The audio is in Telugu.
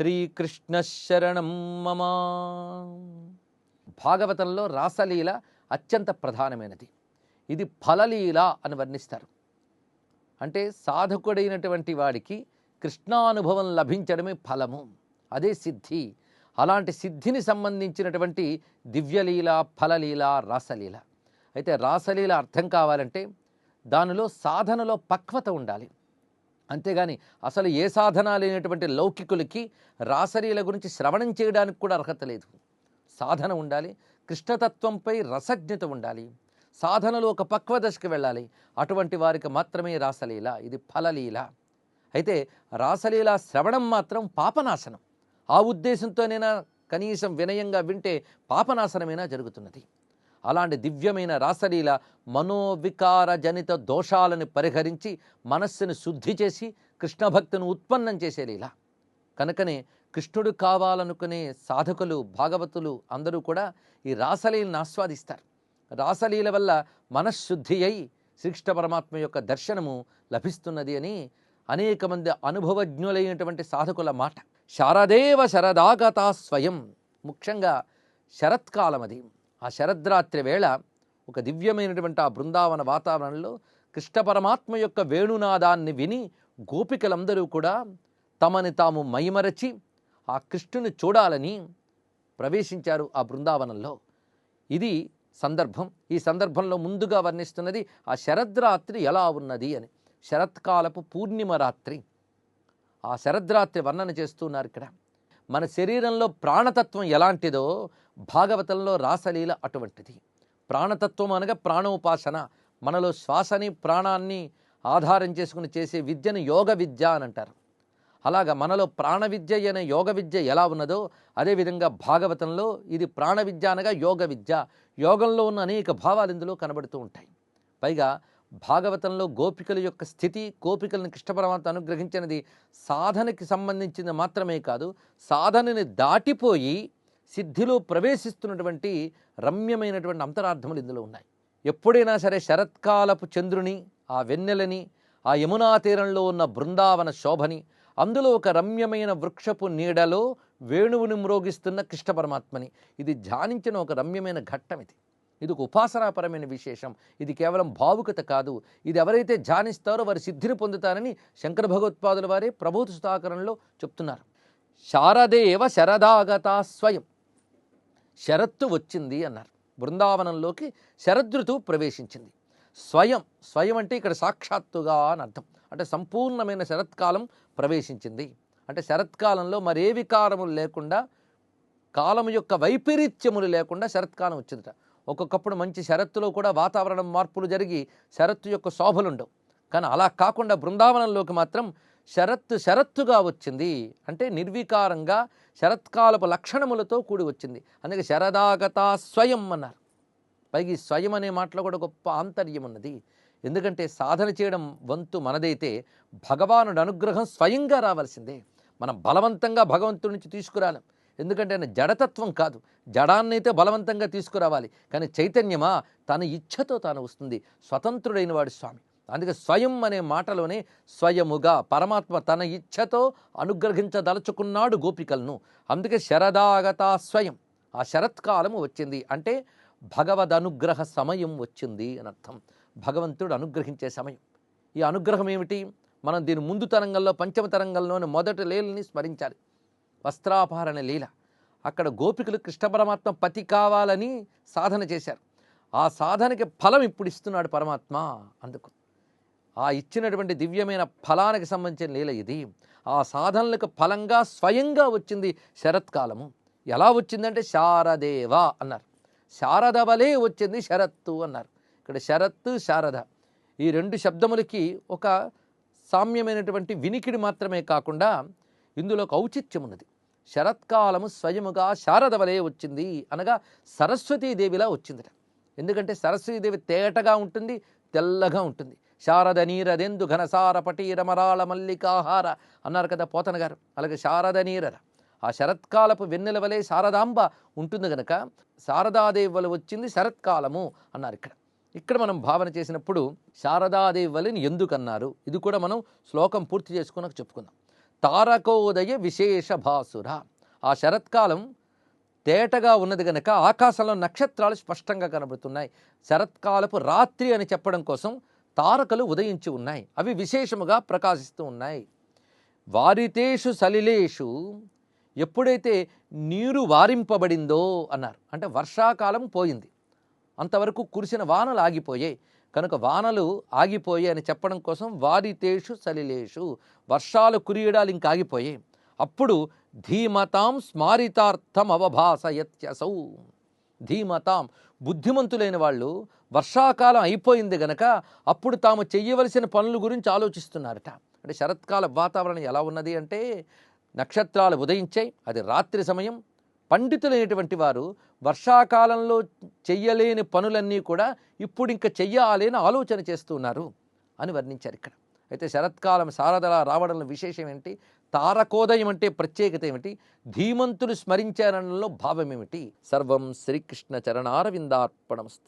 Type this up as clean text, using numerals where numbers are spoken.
శ్రీకృష్ణ శరణం మమ. భాగవతంలో రాసలీల అత్యంత ప్రధానమైనది. ఇది ఫలలీల అని వర్ణిస్తారు. అంటే సాధకుడైనటువంటి వాడికి కృష్ణానుభవం లభించడమే ఫలము, అదే సిద్ధి. అలాంటి సిద్ధిని సంబంధించినటువంటి దివ్యలీల, ఫలలీల, రాసలీల. అయితే రాసలీల అర్థం కావాలంటే దానిలో సాధనలో పక్వత ఉండాలి. అంతేగాని అసలు ఏ సాధన లేనటువంటి లౌకికులకి రాసలీల గురించి శ్రవణం చేయడానికి కూడా అర్హత లేదు. సాధన ఉండాలి, కృష్ణతత్వంపై రసజ్ఞత ఉండాలి, సాధనలో ఒక పక్వ దశకు వెళ్ళాలి. అటువంటి వారికి మాత్రమే రాసలీల, ఇది ఫలలీల. అయితే రాసలీల శ్రవణం మాత్రం పాపనాశనం. ఆ ఉద్దేశంతోనైనా కనీసం వినయంగా వింటే పాపనాశనమైనా జరుగుతున్నది. అలాంటి దివ్యమైన రాసలీల మనోవికార జనిత దోషాలను పరిహరించి మనస్సును శుద్ధి చేసి కృష్ణభక్తిని ఉత్పన్నం చేసే లీల. కనుకనే కృష్ణుడు కావాలనుకునే సాధకులు, భాగవతులు అందరూ కూడా ఈ రాసలీలను ఆస్వాదిస్తారు. రాసలీల వల్ల మనశ్శుద్ధి అయి శ్రీకృష్ణ పరమాత్మ యొక్క దర్శనము లభిస్తున్నది అని అనేక మంది అనుభవజ్ఞులైనటువంటి సాధకుల మాట. శారదేవ శరదాగతా స్వయం. ముఖ్యంగా శరత్కాలం అది. ఆ శరద్రాత్రి వేళ ఒక దివ్యమైనటువంటి ఆ బృందావన వాతావరణంలో కృష్ణ పరమాత్మ యొక్క వేణునాదాన్ని విని గోపికలందరూ కూడా తమని తాము మైమరచి ఆ కృష్ణుని చూడాలని ప్రవేశించారు ఆ బృందావనంలో. ఇది సందర్భం. ఈ సందర్భంలో ముందుగా వర్ణిస్తున్నది ఆ శరద్రాత్రి ఎలా ఉన్నది అని. శరత్కాలపు పూర్ణిమ రాత్రి, ఆ శరద్రాత్రి వర్ణన చేస్తున్నారు ఇక్కడ. మన శరీరంలో ప్రాణతత్వం ఎలాంటిదో భాగవతంలో రాసలీల అటువంటిది. ప్రాణతత్వం అనగా ప్రాణోపాసన. మనలో శ్వాసని, ప్రాణాన్ని ఆధారం చేసుకుని చేసే విద్యను యోగ విద్య అని అంటారు. అలాగా మనలో ప్రాణ విద్య అనే యోగ విద్య ఎలా ఉన్నదో అదేవిధంగా భాగవతంలో ఇది ప్రాణ విద్య అనగా యోగ విద్య. యోగంలో ఉన్న అనేక భావాలు ఇందులో కనబడుతూ ఉంటాయి. పైగా భాగవతంలో గోపికల యొక్క స్థితి, గోపికలను కృష్ణ పరమాత్మ అనుగ్రహించినది సాధనకి సంబంధించింది మాత్రమే కాదు, సాధనని దాటిపోయి సిద్ధిలో ప్రవేశిస్తున్నటువంటి రమ్యమైనటువంటి అంతరార్థములు ఇందులో ఉన్నాయి. ఎప్పుడైనా సరే శరత్కాలపు చంద్రుని, ఆ వెన్నెలని, ఆ యమునా తీరంలో ఉన్న బృందావన శోభని, అందులో ఒక రమ్యమైన వృక్షపు నీడలో వేణువుని మ్రోగిస్తున్న కృష్ణ పరమాత్మని, ఇది ధ్యానించిన ఒక రమ్యమైన ఘట్టం. ఇది ఒక ఉపాసనాపరమైన విశేషం. ఇది కేవలం భావుకత కాదు. ఇది ఎవరైతే ధ్యానిస్తారో వారి సిద్ధిని పొందుతారని శంకర భగవత్పాదుల వారే ప్రభూత సుధాకరంలో చెప్తున్నారు. శారదేవ శరదాగతా స్వయం. శరత్తు వచ్చింది అన్నారు. బృందావనంలోకి శరదృతువు ప్రవేశించింది. స్వయం, స్వయం అంటే ఇక్కడ సాక్షాత్తుగా అని అర్థం. అంటే సంపూర్ణమైన శరత్కాలం ప్రవేశించింది. అంటే శరత్కాలంలో మరే వికారములు లేకుండా, కాలం యొక్క వైపరీత్యములు లేకుండా శరత్కాలం వచ్చిందట. ఒక్కొక్కప్పుడు మంచి శరత్తులో కూడా వాతావరణం మార్పులు జరిగి శరత్తు యొక్క శోభలుండవు. కానీ అలా కాకుండా బృందావనంలోకి మాత్రం శరత్తుగా వచ్చింది. అంటే నిర్వికారంగా శరత్కాలపు లక్షణములతో కూడి వచ్చింది. అందుకే శరదాగతా స్వయం అన్నారు. పైగా స్వయం అనే మాటలో కూడా గొప్ప ఆంతర్యం ఉన్నది. ఎందుకంటే సాధన చేయడం వంతు మనదైతే భగవానుడి అనుగ్రహం స్వయంగా రావాల్సిందే. మనం బలవంతంగా భగవంతుడి నుంచి తీసుకురాలేం. ఎందుకంటే ఆయన జడతత్వం కాదు. జడాన్నైతే బలవంతంగా తీసుకురావాలి. కానీ చైతన్యమా తన ఇచ్ఛతో తాను వస్తుంది. స్వతంత్రుడైన వాడు స్వామి. అందుకే స్వయం అనే మాటలోనే స్వయముగా పరమాత్మ తన ఇచ్ఛతో అనుగ్రహించదలుచుకున్నాడు గోపికలను. అందుకే శరదాగతా స్వయం. ఆ శరత్కాలము వచ్చింది అంటే భగవద్ అనుగ్రహ సమయం వచ్చింది అని అర్థం. భగవంతుడు అనుగ్రహించే సమయం. ఈ అనుగ్రహం ఏమిటి? మనం దీని ముందు తరంగంలో, పంచమ తరంగంలోని మొదటి లీలని స్మరించాలి. వస్త్రాపహరణ లీల. అక్కడ గోపికలు కృష్ణ పరమాత్మ పతి కావాలని సాధన చేశారు. ఆ సాధనకి ఫలం ఇప్పుడు ఇస్తున్నాడు పరమాత్మ. అందుకు ఆ ఇచ్చినటువంటి దివ్యమైన ఫలానికి సంబంధించిన లీల ఇది. ఆ సాధనలకు ఫలంగా స్వయంగా వచ్చింది శరత్కాలము. ఎలా వచ్చిందంటే శారదేవ అన్నారు. శారద వలే వచ్చింది శరత్తు అన్నారు. ఇక్కడ శరత్తు, శారద ఈ రెండు శబ్దములకి ఒక సామ్యమైనటువంటి వినికిడి మాత్రమే కాకుండా ఇందులో ఒక ఔచిత్యం ఉన్నది. శరత్కాలము స్వయముగా శారద వలే వచ్చింది అనగా సరస్వతీదేవిలా వచ్చిందట. ఎందుకంటే సరస్వతీదేవి తేటగా ఉంటుంది, తెల్లగా ఉంటుంది. శారద నీరదెందు ఘనసార పటీర మరాళ మల్లికాహార అన్నారు కదా పోతన గారు. అలాగే శారద నీరద ఆ శరత్కాలపు వెన్నెల వలె శారదాంబ ఉంటుంది గనక శారదాదేవి వలె వచ్చింది శరత్కాలము అన్నారు. ఇక్కడ మనం భావన చేసినప్పుడు శారదాదేవి వలని ఎందుకు అన్నారు, ఇది కూడా మనం శ్లోకం పూర్తి చేసుకున్నాక చెప్పుకుందాం. తారకోదయ విశేష భాసుర. ఆ శరత్కాలం తేటగా ఉన్నది గనక ఆకాశంలో నక్షత్రాలు స్పష్టంగా కనబడుతున్నాయి. శరత్కాలపు రాత్రి అని చెప్పడం కోసం తారకలు ఉదయించి ఉన్నాయి, అవి విశేషముగా ప్రకాశిస్తూ ఉన్నాయి. వారితేషు సలిలేషు, ఎప్పుడైతే నీరు వారింపబడిందో అన్నారు, అంటే వర్షాకాలం పోయింది, అంతవరకు కురిసిన వానలు ఆగిపోయాయి కనుక వానలు ఆగిపోయాయి అని చెప్పడం కోసం వారితేషు సలిలేషు, వర్షాలు కురియడాలు ఇంకా ఆగిపోయాయి. అప్పుడు ధీమతాం స్మారితార్థం అవభాసయత్యసౌ. ధీమతాం, బుద్ధిమంతులైన వాళ్ళు వర్షాకాలం అయిపోయింది గనక అప్పుడు తాము చెయ్యవలసిన పనుల గురించి ఆలోచిస్తున్నారట. అంటే శరత్కాల వాతావరణం ఎలా ఉన్నది అంటే నక్షత్రాలు ఉదయించాయి, అది రాత్రి సమయం. పండితులైనటువంటి వారు వర్షాకాలంలో చెయ్యలేని పనులన్నీ కూడా ఇప్పుడు ఇంకా చెయ్యాలి అని ఆలోచన చేస్తున్నారు అని వర్ణించారు ఇక్కడ. అయితే శరత్కాలం శారదలా రావడంలో విశేషం ఏంటి, తారకోదయం అంటే ప్రత్యేకత ఏమిటి, ధీమంతులు స్మరించారనలో భావం ఏమిటి? సర్వం శ్రీకృష్ణ చరణారవిందార్పణమస్తు.